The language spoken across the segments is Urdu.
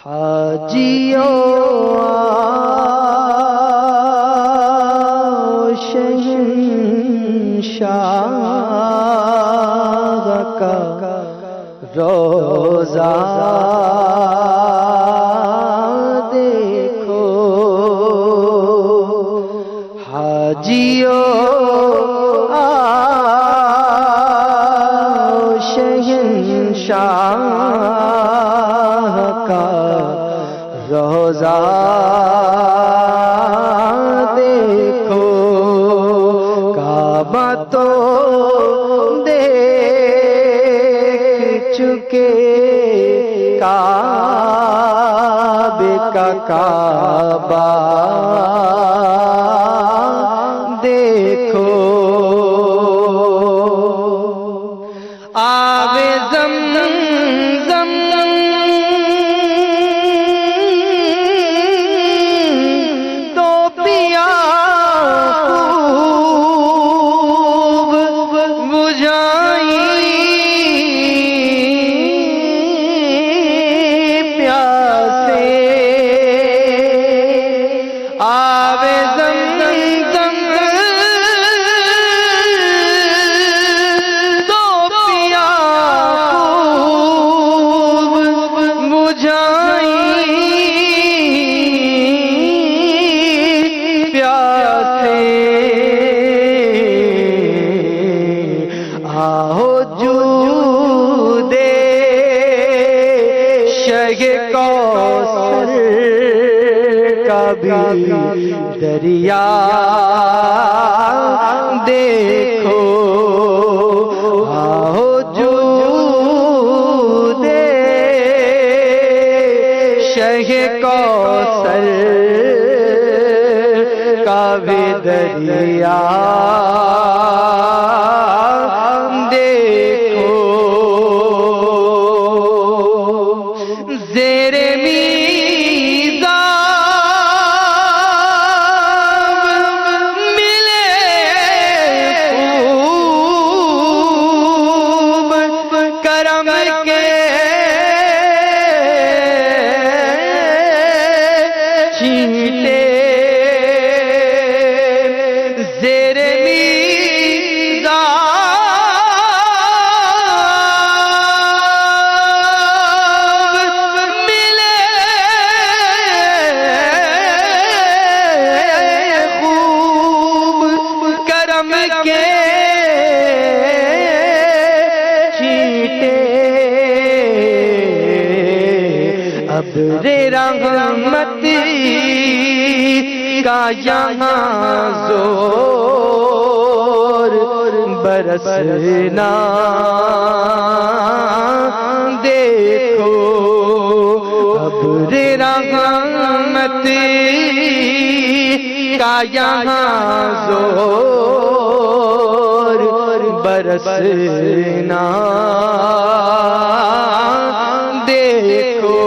حاجیوں شہنشاہ کا روزہ دیکھو، حاجیوں شہنشاہ کا روزہ دیکھو، کعبہ تو دیکھ چکے، کعبے کا کعبہ دیکھو، آبِ زمزم تو پیا خوب بجھائی پیاسے، آبِ زمزم تو پیا خوب بجھائی پیاسے، آہو جودے شہ کوثر کا بھی دریا دیکھو، آہو جودے شہ کوثر کا بھی دریا دیکھو، زیر میزاب ملے خوب کرم کے چھینٹے، زیر میزاب ملے خوب کرم کے چھینٹے، ابر رحمت کا یہاں زور برسنا دیکھو، ابر رحمت کا یہاں زور برسنا دیکھو،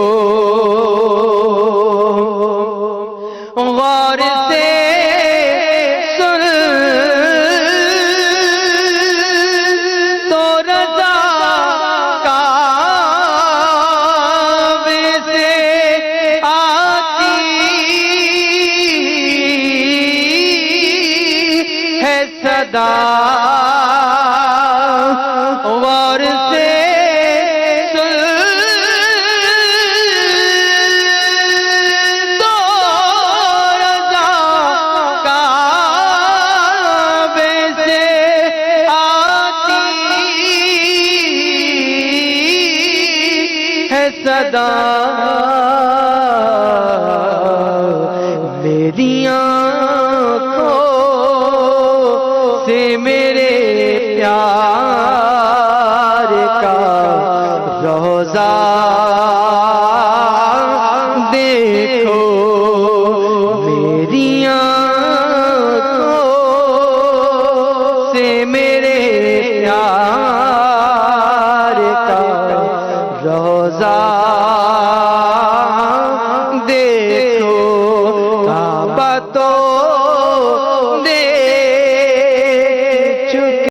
غور سے سن تو رضا کعبے سے آتی ہے صدا، غور سے صدا